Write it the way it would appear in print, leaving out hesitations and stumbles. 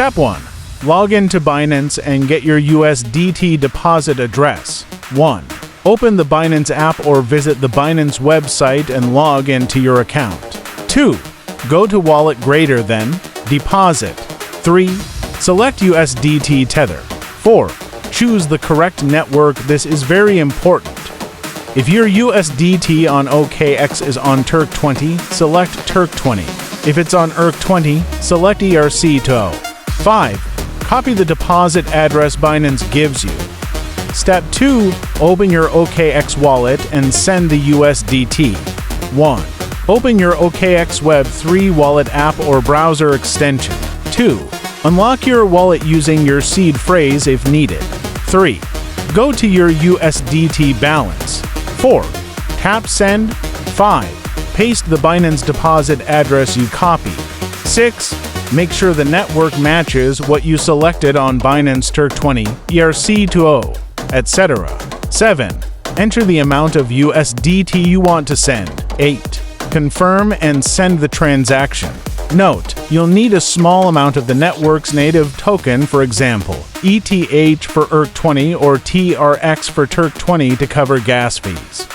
Step 1. Log into Binance and get your USDT deposit address. 1. Open the Binance app or visit the Binance website and log into your account. 2. Go to Wallet greater than, Deposit. 3. Select USDT Tether. 4. Choose the correct network. This is very important. If your USDT on OKX is on Turk20, select Turk20. If it's on ERC20, select ERC20. 5. Copy the deposit address Binance gives you. Step 2. Open your OKX wallet and send the USDT. 1. Open your OKX Web3 Wallet app or browser extension. 2. Unlock your wallet using your seed phrase if needed. 3. Go to your USDT balance. 4. Tap Send. 5. Paste the Binance deposit address you copied. 6. Make sure the network matches what you selected on Binance Turk20, ERC20, etc. 7. Enter the amount of USDT you want to send. 8. Confirm and send the transaction. Note, you'll need a small amount of the network's native token, for example, ETH for ERC20 or TRX for Turk20 to cover gas fees.